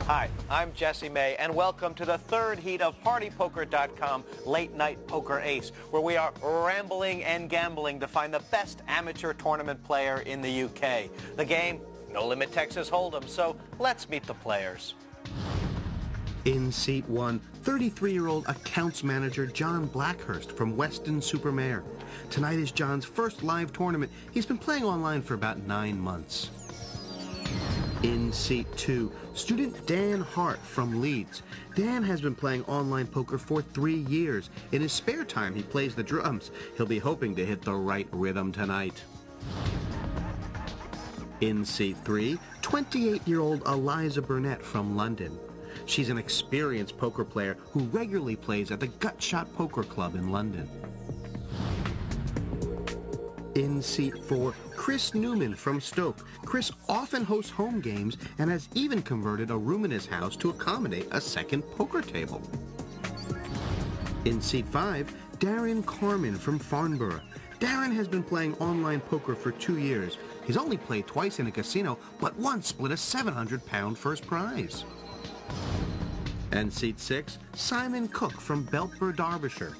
Hi, I'm Jesse May, and welcome to the third heat of PartyPoker.com Late Night Poker Ace, where we are rambling and gambling to find the best amateur tournament player in the UK. The game, No Limit Texas Hold'em, so let's meet the players. In seat 1, 33-year-old accounts manager John Blackhurst from Weston-super-Mare. Tonight is John's first live tournament. He's been playing online for about 9 months. In seat 2, student Dan Hart from Leeds. Dan has been playing online poker for 3 years. In his spare time, he plays the drums. He'll be hoping to hit the right rhythm tonight. In seat 3, 28-year-old Eliza Burnett from London. She's an experienced poker player who regularly plays at the Gutshot Poker Club in London. In seat 4, Chris Newman from Stoke. Chris often hosts home games and has even converted a room in his house to accommodate a second poker table. In seat 5, Darren Carmen from Farnborough. Darren has been playing online poker for 2 years. He's only played twice in a casino, but once split a £700 first prize. And seat 6, Simon Cook from Belper, Derbyshire.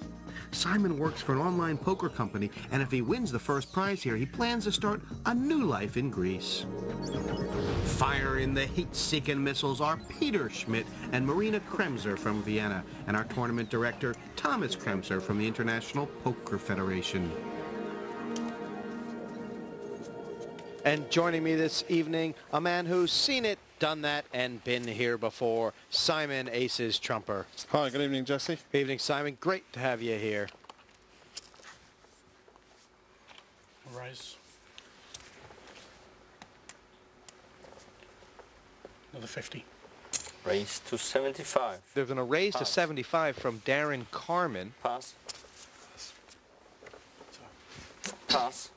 Simon works for an online poker company, and if he wins the first prize here, he plans to start a new life in Greece. Firing the heat-seeking missiles are Peter Schmidt and Marina Kremser from Vienna, and our tournament director, Thomas Kremser from the International Poker Federation. And joining me this evening, a man who's seen it, done that, and been here before, Simon Aces Trumper. Hi, good evening, Jesse. Good evening, Simon. Great to have you here. Rise. Another 50. Raise to 75. There's been a raise to Pass. 75 from Darren Carmen. Pass. Pass.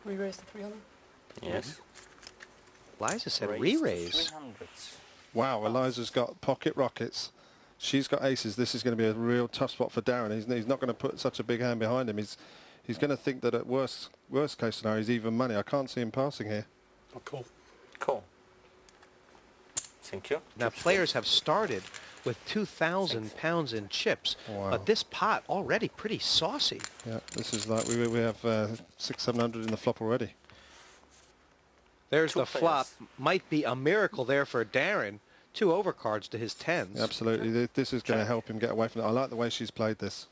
Re-raise to 300. Yes. Liza said Raise to re-raise. 300. Wow, Eliza's got pocket rockets. She's got aces. This is going to be a real tough spot for Darren. He's not going to put such a big hand behind him. He's going to think that at worst case scenario, he's even money. I can't see him passing here. Oh, cool. Cool. Thank you. Now, players have started with £2,000 in chips, Wow. but this pot already pretty saucy. Yeah, this is like we have 600-700 in the flop already. There's Two the flop. players. Might be a miracle there for Darren. 2 overcards to his 10s. Absolutely, this is going to Check. help him get away from it. I like the way she's played this.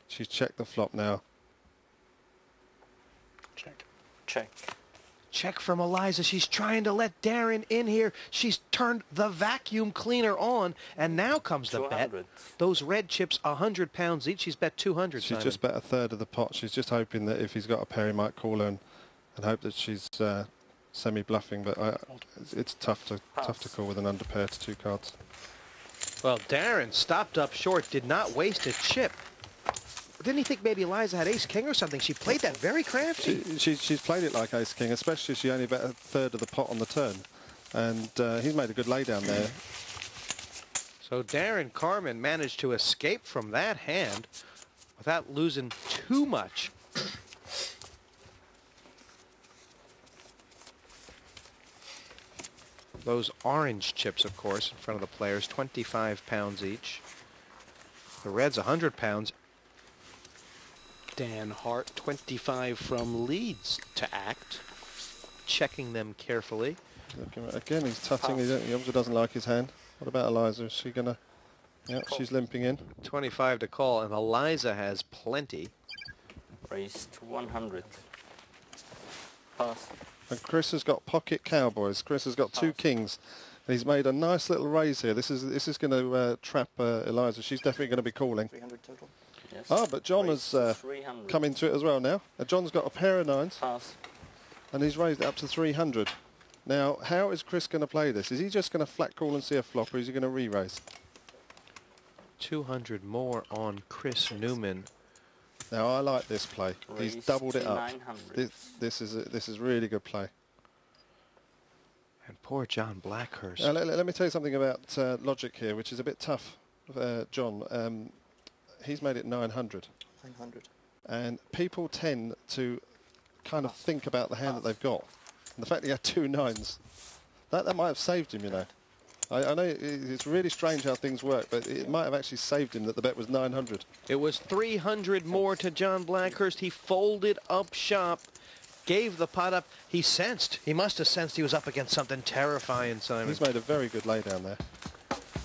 She's checked the flop now. Check. Check. Check from Eliza. She's trying to let Darren in here. She's turned the vacuum cleaner on, and now comes the bet. 200. Those red chips, £100 each. She's bet 200. She's Simon. just bet a third of the pot. She's just hoping that if he's got a pair, he might call her and hope that she's semi-bluffing. But it's tough to call with an under pair to 2 cards. Well, Darren stopped up short, did not waste a chip. Didn't he think maybe Eliza had ace-king or something? She played that very crafty. She's played it like ace-king, especially she only bet a third of the pot on the turn. And he's made a good laydown there. So Darren Carmen managed to escape from that hand without losing too much. Those orange chips, of course, in front of the players, £25 each. The reds, £100. Dan Hart, 25 from Leeds to act, checking them carefully. Again, he's tutting. He obviously doesn't like his hand. What about Eliza? Is she going to... Yeah, she's limping in. 25 to call, and Eliza has plenty. Raise to 100. Pass. And Chris has got pocket cowboys. Chris has got 2 kings. And he's made a nice little raise here. This is going to trap Eliza. She's definitely going to be calling. 300 total. Yes. Ah, but John Raise has to 300. come into it as well now. John's got a pair of 9s. Pass. And he's raised it up to 300. Now, how is Chris going to play this? Is he just going to flat call and see a flop, or is he going to re-raise? 200 more on Chris Newman. Now, I like this play. Raise He's doubled it to up. 900. This is really good play. And poor John Blackhurst. Let me tell you something about logic here, which is a bit tough, John. He's made it 900. 900. And people tend to kind of think about the hand that they've got, And the fact that he had 2 9s, that might have saved him, you know. I know it's really strange how things work, but it might have actually saved him that the bet was 900. It was 300 more to John Blackhurst. He folded up shop, gave the pot up. He must have sensed he was up against something terrifying, Simon. He's made a very good laydown there.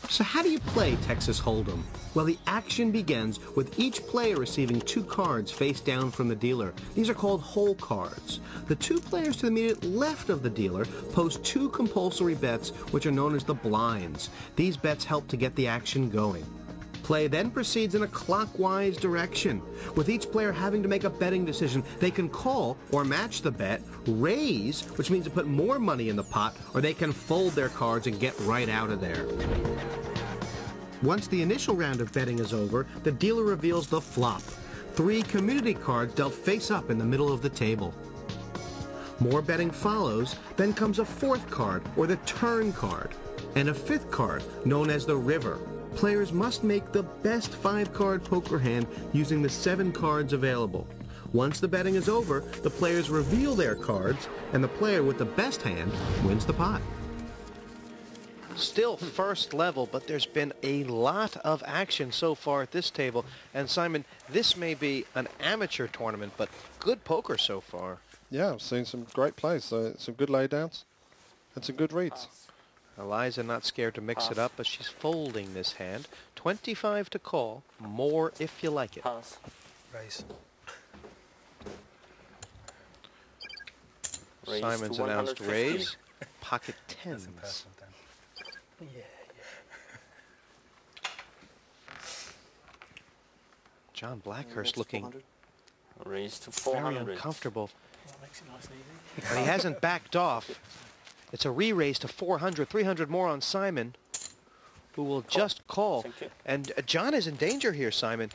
So how do you play Texas Hold'em? Well, the action begins with each player receiving 2 cards face down from the dealer. These are called hole cards. The 2 players to the immediate left of the dealer post 2 compulsory bets, which are known as the blinds. These bets help to get the action going. Play then proceeds in a clockwise direction. With each player having to make a betting decision, they can call or match the bet, raise, which means to put more money in the pot, or they can fold their cards and get right out of there. Once the initial round of betting is over, the dealer reveals the flop. 3 community cards dealt face up in the middle of the table. More betting follows, then comes a 4th card, or the turn card, and a 5th card, known as the river. Players must make the best 5-card poker hand using the 7 cards available. Once the betting is over, the players reveal their cards, and the player with the best hand wins the pot. Still first level, but there's been a lot of action so far at this table. And Simon, this may be an amateur tournament, but good poker so far. Yeah, I've seen some great plays, so some good laydowns and some good reads. Eliza not scared to mix it up, but she's folding this hand. 25 to call, more if you like it. Pass. Raise. Raise Simon's to announced 150. raise, pocket That's a tens. personal then. Yeah. John Blackhurst looking Raise to very 400. uncomfortable, That makes it nice and easy. but he hasn't backed off. It's a re-raise to 400, 300 more on Simon, who will just call. Thank you. And John is in danger here, Simon.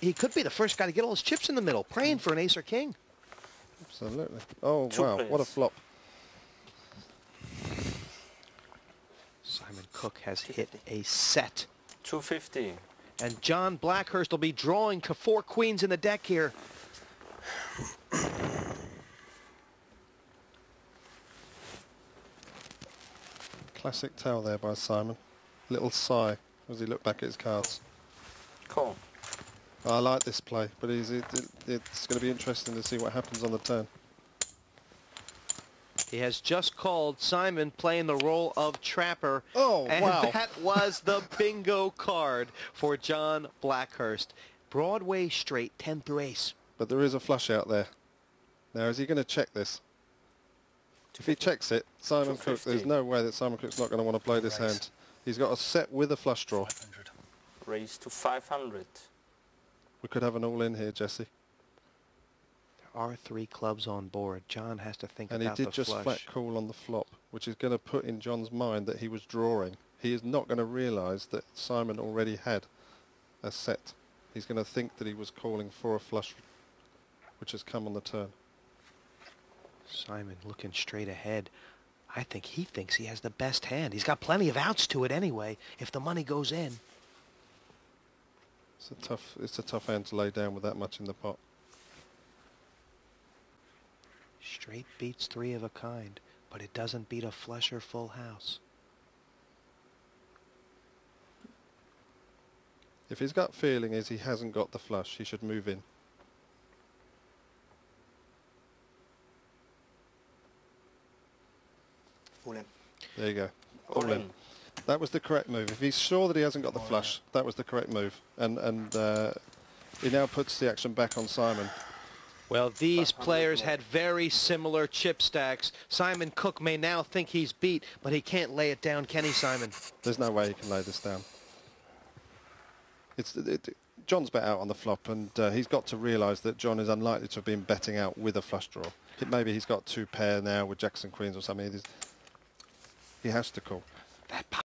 He could be the first guy to get all his chips in the middle, praying for an ace or king. Absolutely. Oh, 2 wow, what a players. flop. Simon Cook has hit a set. 250. And John Blackhurst will be drawing to 4 queens in the deck here. Classic towel there by Simon. Little sigh as he looked back at his cards. Call. I like this play, but it's going to be interesting to see what happens on the turn. He has just called. Simon playing the role of trapper. Oh, and wow. that was the bingo card for John Blackhurst. Broadway straight, 10 through ace. But there is a flush out there. Now, is he going to check this? If he checks it, Simon Cook, 250. there's no way that Simon Cook's not going to want to play this Raise. hand. He's got a set with a flush draw. 500. Raise to 500. We could have an all-in here, Jesse. There are 3 clubs on board. John has to think And he about did the just flush. flat call on the flop, which is going to put in John's mind that he was drawing. He is not going to realise that Simon already had a set. He's going to think that he was calling for a flush, which has come on the turn. Simon looking straight ahead. I think he thinks he has the best hand. He's got plenty of outs to it anyway, if the money goes in. It's a tough hand to lay down with that much in the pot. Straight beats 3 of a kind, but it doesn't beat a flush or full house. If his gut feeling is he hasn't got the flush, he should move in. All in. There you go. All in. That was the correct move. If he's sure that he hasn't got the flush, that was the correct move. And he now puts the action back on Simon. Well, these players had very similar chip stacks. Simon Cook may now think he's beat, but he can't lay it down, can he, Simon? There's no way he can lay this down. John's bet out on the flop, and he's got to realise that John is unlikely to have been betting out with a flush draw. Maybe he's got 2 pair now with Jacks and Queens or something. He has to call. That